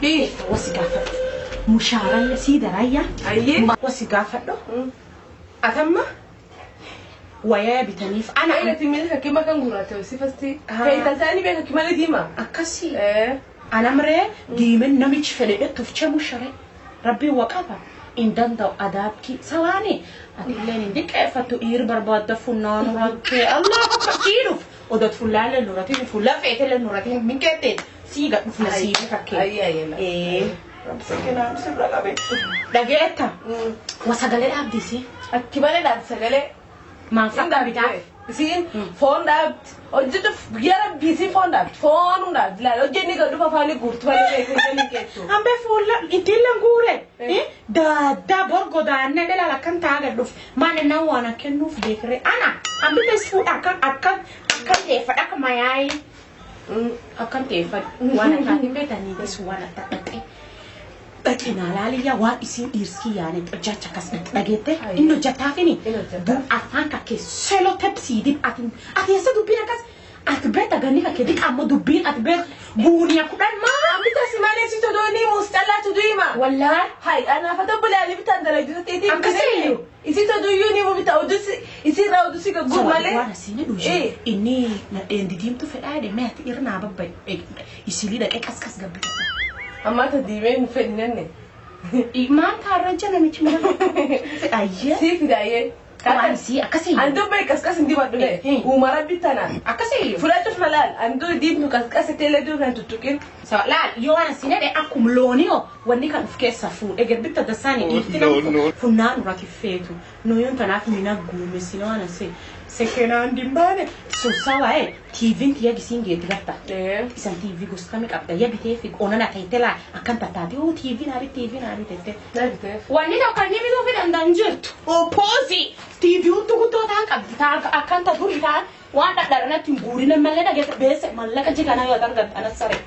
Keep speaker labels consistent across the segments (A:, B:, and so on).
A: إيه
B: وسقافة مشارة سيدة رايا
A: أيه
B: وسقافة أتم ويا بتنيف
A: أنا إيه تميلها كم كان قرأته سيفستي هي تلتاني بيها كمان ديما
B: أكسي
A: إيه
B: أنا مرة ديمن نميج فلقيت تفتش مشارة ربي وقفها إن دندو أدابك سواني أتلين عندك أفتو إير برباد فنان ربي الله كيروف ودت فلان للنورتين فلان فئة للنورتين من كتير سيجا نسيبي فكي
A: أيه
B: رب سكينة مسبرة قبل دقيقتها وسجلة عبديسي
A: كمان ده سجلة
B: ما فكر بتاعي
A: سين فون ده أجد بيجرب بيسي فون ده فون ده لا أجدني قدو بفاني قرط فاني كيتو
B: أم بفول إنتي لنقوله دا برغو دا ندلا لكن تاعدوف ما ننوانا كنوف بكرة أنا أم بتسفو أكن تفر أكن ماي أكن تفر وانا كاتم بيتاني بس وانا تكتي لكن على ليا واسين إرسكي يعني جاتك كسبت لقيته إنه جاتافيني دون أفانك كسلو تبسيدي أتين أتيسا دوبينا كاس أتبرت أغنيك كديك أما دوبين أتبرت بوني أكودان ما
A: أمي تسمعني سيتو دوني مستلا تدويما
B: والله
A: هاي أنا فتبلي على بتندر جزء تيتي
B: أكسيلو
A: إسيتو دويوني وبتأودس إسير أودسي كقول ماله
B: وانا سيني دوجي إني نديم تفعل ما تيرنا بابا يسيلي ده كاس قبل
A: أما تديمين فننني
B: ما تارجنا متمرة أيه
A: سيف دايه
B: كمان سي أكسي
A: عنده بيكسكس ندي بدله ومرة بيتنا
B: أكسي
A: فلاتو فلال عنده ديب نكسكس تلدو كان تتوكل
B: سواء لا يوانا سينا ده أكم لونيو وني كان في كيس سفو إجر بيتا دساني إفتنا فنان راتفيتو نويون تناف منا قومي سينا أنا سكنا عندي مبانة سواء تيفين تيجي سينجي تغطى إسان تيفي قصكمك أبدا يبي تيفي أنا نتايتلا أكان تتابي أو تيفي ناري تيفي واني لو كان يبي دوفي دندنجرت أو بوزي تيفي وتوكو تانك أكان تدوري تان وانا دارنا تنقوري نمالنا جت بس مالك جيكنا يودان أنا سري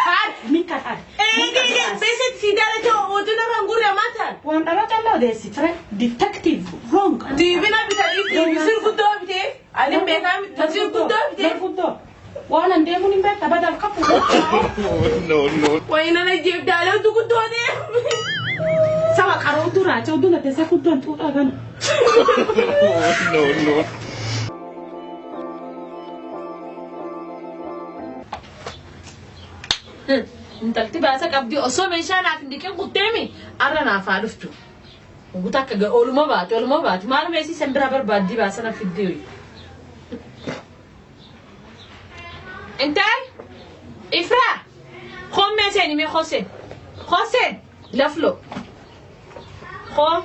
B: هاد مين كان
A: إيه بس سيدالة تو ودنا رانغوري أماتان
B: وانا لا تلا ده سفر ديتكتيف رونغ
A: تيفينا بتاعي يصير كده بتاعي أنا بينام تصير كده بتاعي
B: وانا نديموني بيت بدل كفو
C: no
A: وين أنا جيب دالو تو كده ده
B: سوا كارو تورا تودونا تسكت دون تورا كان
C: no
D: انت التباسك ابدي اصو مشان عندك قدامي انا فعرفته وقلت اقول ما بات ما انا ماشي سندرا بربادي بس انا في الديوي انت افرا خم متاني مي حسين لفلو خو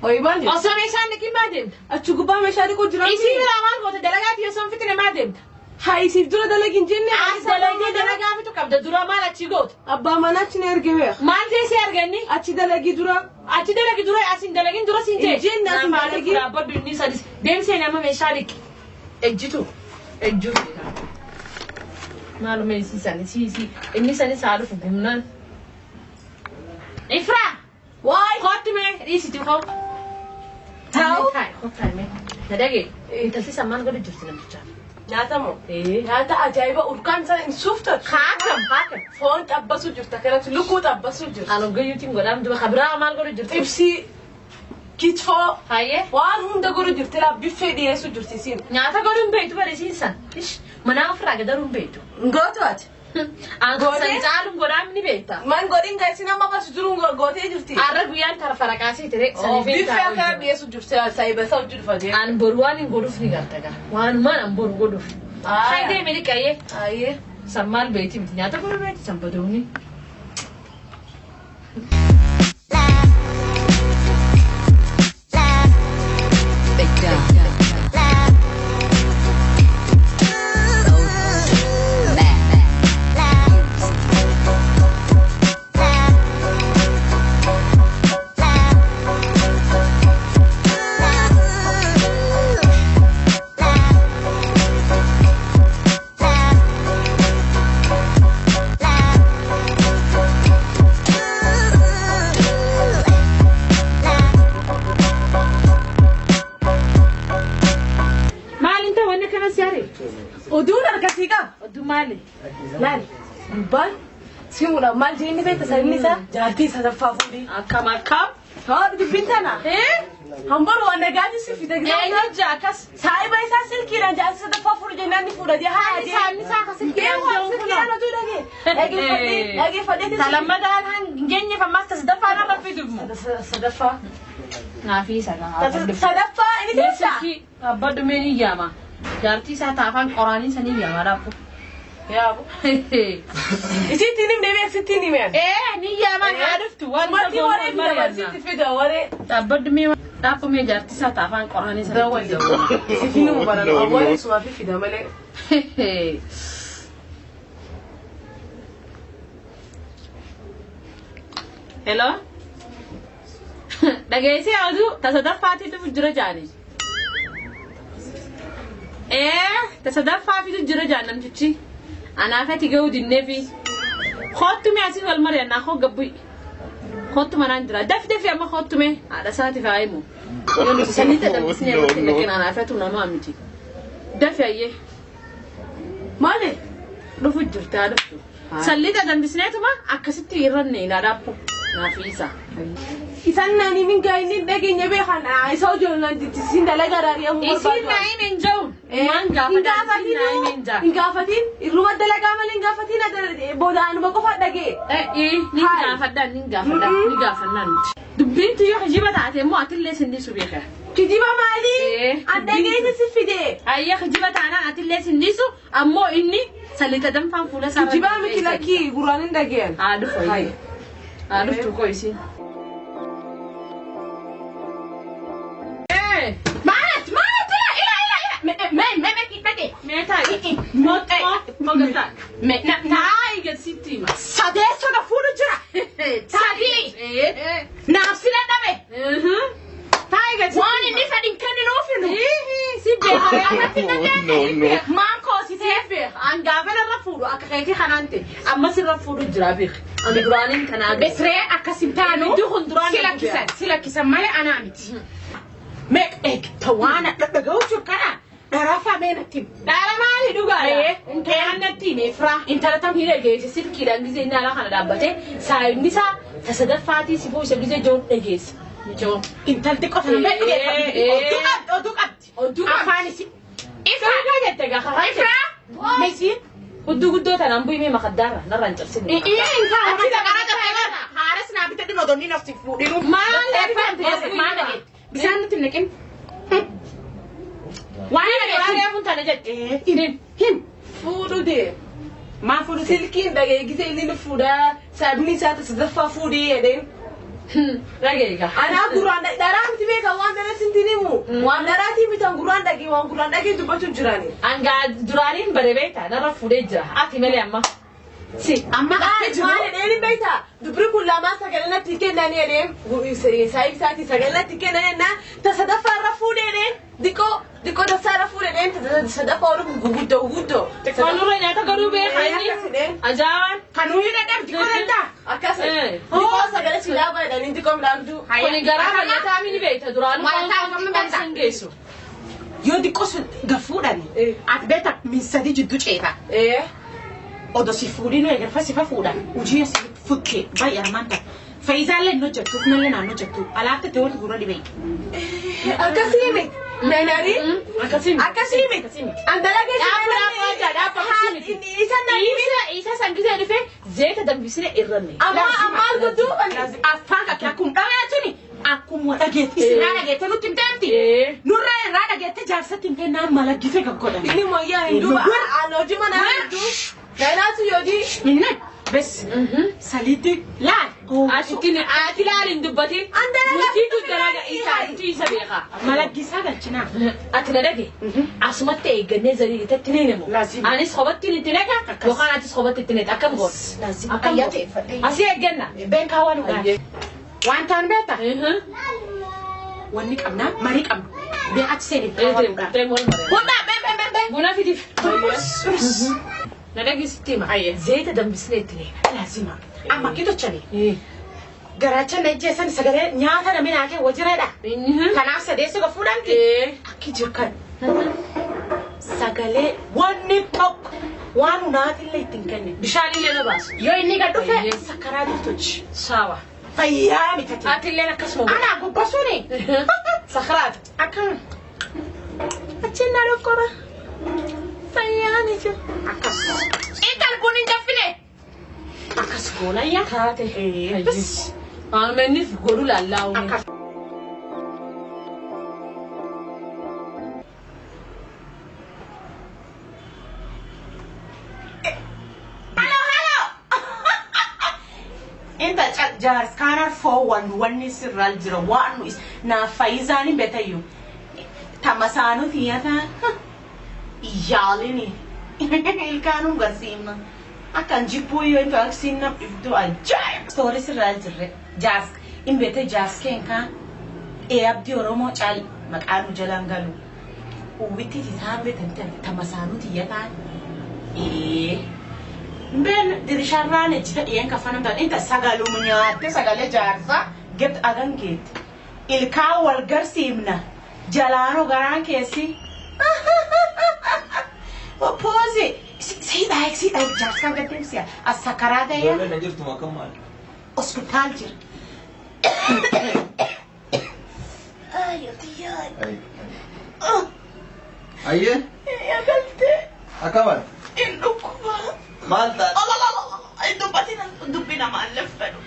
A: ويبان
D: اصو مشان لك مادم
A: أشوفه بقى مش هادي كنت رامي
D: يصير العمل قلت دلقات يسون فتنة مادم
A: هاي سيف دورة دلقين جنة
D: دلقات بتو كبد دورا ما لا تشيغوت
A: أبا ما ناتشني أرجعه
D: ما انت سيرغني
A: أشي دلقي دورة
D: أسين دلقين دورا سينجي
A: الجنة
D: ما لقي رابط دني سادس دم سينا ما مشارك اجتو ما له ميسي سي اني ساني سالف غمنا افرا
A: واي
D: خاتمه ريسي تخو
A: تاو
D: خاتمه تدقي انت سيسمان قد جرتنا بتاع
A: ناتمو
D: ايه
A: ناتا عجيبة أركان سان شفتك
D: خاتم
A: فون تبصو جرتا كانت لوكو تبصو جرتا
D: انا قيوتين قدام دو خبرها مال قد جرت
A: إبسي كتفو
D: هاي
A: وان هم دقولوا جرت لا بيفيد يسوع جرتيسين
D: ناتا قدام بيتو بريسينسان ايش منافرة قدرهم بيتو
A: نقطات
D: أنا سنتعلم قدام نبيتا
A: man godin ga sina ma basu durun gote jurti
D: arabu yan tarfara kasi tere
A: sani fe ta ka yesu jurti sai ba sau jurfa je
D: an borwani goduf ni gartaga wan man an bor goduf hayde meli kaye
A: aye
D: sammal beyti mitnya ta bor beyti sambadoni
A: Simula mal jini beta sanisa jati sadafa fudi.
D: Akkam akkam.
A: Ha bintana. Hambaro anda gadi sifita gida.
D: Jakas.
A: Sai bai sa silki na jati sadafa fudi jenani fuda dia ha dia.
D: Sani sa ka silki na
A: silki na tu lagi. Lagi fadi.
D: Talamadan han genye fa masta sadafa na rafidu.
A: Sadafa.
D: Nafi sana.
A: Sadafa ini bisa.
D: Silki abadu meni yama. Jarti sa tafan Qur'anin sani yama rafu.
A: Ya bu. Isi tinim debe isi tinim ya.
D: Ni yaman ariftu wal
A: Mati wale bila siti fida wale.
D: Tabad mi dapo me jarti sa tafan Qur'anin sani.
A: Dawa dia. Sifinu mubarak. Awale suafi fida male.
D: Hello. Dhaggeessee oduu tasadaffaatiitu jira jaani. Tasadaffaatiitu jira jaanamtichi. Anaafati ga'uu dinneefi. Khottume asii wal mari'annaa hoo gabbu'i. Khottuma naan jira. Dafi amma khottume haadha isaatiif haa himu. Yoo nuti sanii dadhabisnee irratti lakin anaafatu namaa miti. Dafi ayyee.
A: Maali?
D: Dhufu jirtaa dhuftu. Sallii dadhabisneetuma akkasitti irranne hin adappu. Naafisa.
A: Isan nani min gaini dagenya be khana isa jolan tisin dalaga rariya mu
D: Isin naim enjaun. Manga
A: ingafatin iruma dalaga mal ingafatin ada boda anu bako fadage.
D: Ningafannan. Dubbinti yo hajiba taate mo atille sindi subiha.
A: Kijiba mali andage ni sifide.
D: Ayya hajiba taana atille sindi su ammo inni salita dam fan fula sara.
A: Kijiba mikilaki guranin dage.
D: Adu foi. Adu tu ko isi.
B: Sadesso da fuori già. Sadi. Nafsina dame. Tiger. Wani ni fadin kani no finu. Si be.
C: No.
B: Manko si tefe. Anga bela rafudu akaketi khanante. Amma si rafudu jirabi.
D: Ami Qur'anin kana
B: Besre akasimtano.
D: Du khundran.
B: Sila kisan male anamiti. Mek ek tawana daga wucur kana. Darafa menatim.
D: Dara mali dugara.
B: Ke annati ne fra.
D: Intala tam hire geesi sirki dan gize ina la kana dabbate sai nisa tasadaffaati sifu isa gize joon dhageessa. Jo.
B: Intalti qotana me Odu afani si.
D: Ifra jette ga khara.
B: Ifra. Messi.
D: Guddoo tanan bu'ime makaddara narran cabsine.
B: Inta amata garata pegana. Haras na bitadi modonni nafsi fudinu. Maal bisan tinnekin.
D: Waanee funtana jette.
B: Him.
A: Fudu de.
B: Ma fudu
A: Silkin dage gise ini fuda sabni sa tasadafa fudi eden.
D: Dhaggeega.
A: Ana guranda daram tibe ka wanda na sintinimu. Wanda rati bitan guranda gi wan guranda gi dubatu jirani.
D: Anga duraaniin barebeeta narra fuudhee jira. Ati malee amma.
A: Si amma maale deni beta dubri kullama sagalna tikenda ni eden. Sai sati sagalna tikenda na tasadafa rafude eden. Diko da sara fude eden tasadafa oru guguddo.
D: Kanura nyaata garuu bee hayni. Ajaan.
B: Kanuni da dam diko da.
A: Akasa. Diko sagala silaba eden diko mlandu.
D: Kuni garaa nyaata amini beeta duraan. Sangeessu.
B: Yo diko gafuudani. At beta min sadi jiddu ceeta. Odo si fuudhinu eegalfa sifa fuudhan hojii asii fukkee baay'ee armaanta faayidaalee nu jettu kunuunlee naannoo jettu alaabta ta'ee wal gurra dhibee.
A: Akkasimi nanari
D: Akkasimi.
A: andala ke
D: Isa sangisee dhufee zeeta dambisee irranne.
A: amma gudu
B: Afaan kakee akkuma dhagaatini akkuma dhageetti sirraa dhageette nutti hin taanti nurra irraa dhageette jaarsatti hin kennaa malaggise kan godhame.
A: ini moya hindu anoji mana hindu nanatu yodi
B: Minne bes saliti laal.
D: Ati laalin dubbati. Nuti duddaraga isa beeka.
B: Malaggisaa galchinaa.
D: Ati na dhage. Asumatti eeggannee zarii itti neenemu. Anis kophaatti itti naqa yookaan atis kophaatti itti neeta akkam goon. Akkam goon. Asii eegganna.
B: Beenkaa waan dhugaa. Wantaan beektaa? Wanni qabnaa marii qabnu. Bee achi seenii waan dhugaa.
D: Buna fidiif. Na dhaggeessitti hima. Zeeta dambisnee itti neena.
B: Laazima. Amma kitochani. Garacha najjeessan sagalee nyaata namni naakee wajireedha. Kanaaf sadeessa gafuudhaanti. Akki jirkan. Sagalee wanni tokko waan unaati illee ittiin kenne
D: bishaan illee na baasa
B: yoo inni gad dhufe sakkaraa jirtuchi
D: sawa
B: fayyaa mitati
D: ati illee akkasuma
B: ana gubba suni
D: sakaraat
B: akkan
D: achinna dokkora fayyaa ni jiru
B: akkas
D: intal kun hin jaffine
B: akkas goonayya
D: taate
B: bas
D: amenif godhu lallaa'u
B: akkas jars kanar forward wani sirral jira wanu is na faizani betayu tamasanu tiyata yalini ilkanu garsima akan jipu yo into aksina ibdu ajay story sirral jira jars imbete jars kenka e abdi oromo chal maqanu jalangalu ubiti tisambe tante tamasanu tiyata ben dirisharraan ejjita dhiyen kafanan tan inta sagalu munyaatte sagale jaarsa get agan get ilkaa wal garsiimna jalaano garaan keessi opozi si daik jaarsa gaddemsiya as sakaraata ya
C: Dole na jirtu makam mal.
B: hospital jir ay
C: Ayye?
B: ya galte
C: Akamal.
B: indukuba
C: Malta.
B: ay dubina maaleffadu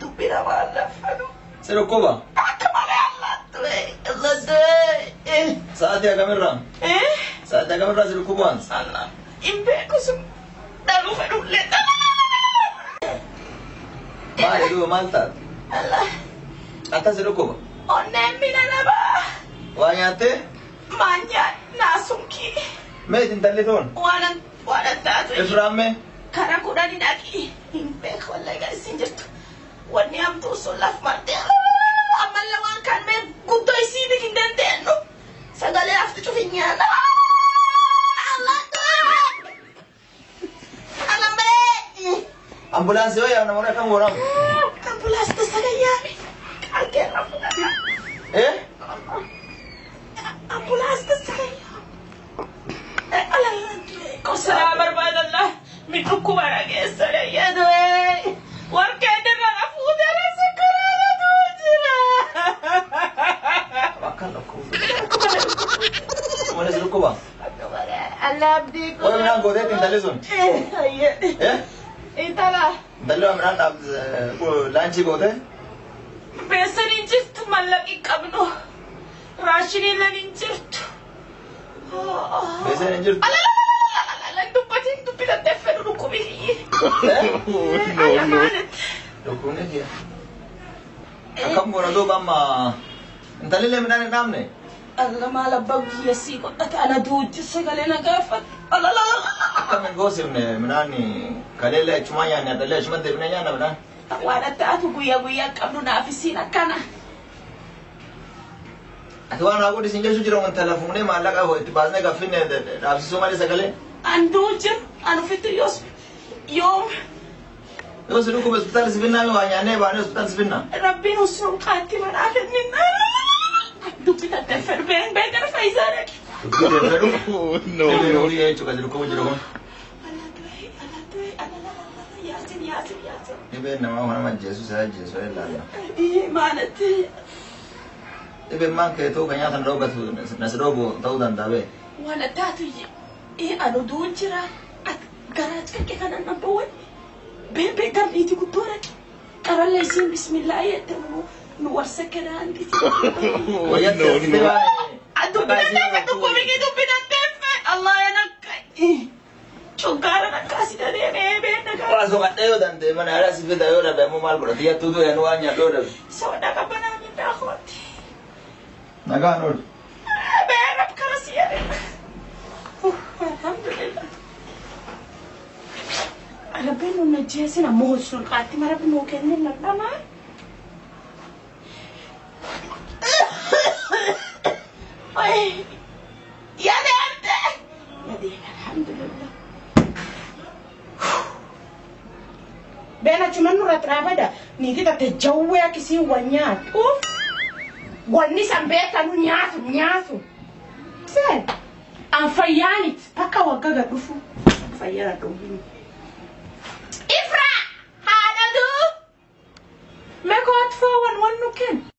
B: dubina maaleffadu
C: Sero koba. Saati akamirra. Saati akamirra sero kubaan.
B: Allah imbeeku sun dalu fedhulle
C: Maali duuba Malta.
B: Allah
C: Akka sero koba.
B: onneen mina naba
C: Waa nyaattee?
B: maanya naasumki
C: Meetin talli toon.
B: waanan taatu
C: Efraamme.
B: kara kudhani dhaqi imbeeku wallahi garisiin jirtu wanni hamtuu sun laf martee ammallee waan kan mee guddoo isii bikin dandeenyu sagalee hafti cufi nyaana
C: Ambulaansii yoo yaabna mura kan waramu.
B: ambulaas tasagayyaami qalqeerra fudhata ambulaas tasagayyaami qosalaa barbaadallah min dhukkubara geessare yaadue warqee dirra fuudhara sakaraatu jira
C: Bakka lakkuuf. Mana sero koba.
B: Allah abdii
C: Waa minaan gooteetti intalli sun.
B: intala
C: Intalli waa minaan laanchii goote.
B: beesan hin jirtu mallaqi qabnu raashiniin lan hin jirtu
C: Beeseen hin jirtu.
B: dubbatiin dubbilattee fedhu dhukkubiyyi
C: Dhukkubni kiyya. Akkam goona duuba amma intalli illee midhaan hin dhaabne.
B: Allah maal abbaa guyyessii godhate ana duuji sagalee na gaafate
C: Akkamiin goosifne midhaan kaleellee achumaa nyaanne adallee achumatti deebinee nyaanna midhaan.
B: waan attaatu guyyaa guyyaa qabnu naaf isiin akkana
C: Ati waan haa godhisin jechuu jira wanta lafuunee maallaqa itti baasnee gaffinne dhaabsisuu malee sagalee.
B: an duujir an ufitti yoom
C: Yoo si dhukkube hospitaala sifinnaa mi waa nyaannee baanee hospitaala sifinnaa.
B: rabbiin usun qaatti manaa kennin dubbitattee fedhu beekana fayyisaadha
C: Dubbii deeffedhu. No. Horii jechuudha si dhukkubu jira kun.
B: yaasin
C: Dhibeen namaa nama ajjeesu isa ajjeesu ilaalla.
B: maalatti
C: Dhibeen maan keetuu kan nyaatan dhoogatu na si dhoobu ta'uu danda'a bee.
B: waan addaatu anu duun jira garaaj qaqqe kanan nabbawan beebee garniiti guddoora qarallee isiin bismillaa jette nu warsa kanaanditi dubbinatteeffe allah yanakka coggaara nakkaasi dadeemee beennagaa
C: Waa soqadhee yoo danda'e mana haadha si fida yoo dhabe ammoo maal godhati yattuu du'e waan nyaadhoo dhabe.
B: soda qabbanaa mindaa kooti
C: Nagaan oolu.
B: beerab kara siyade alhamdulillah rabbiin nu najjeesina moosun qaatti marabbi nuu kennin nadhamaa yaade arte yadeem alhamdulillah beena chuman nurra traabada niiti tatte jawwee akkisiin wan nyaatu wanni san beekanu nyaatu sen an fayyaanit akka waggaa gad dhufu fayyada dhufu.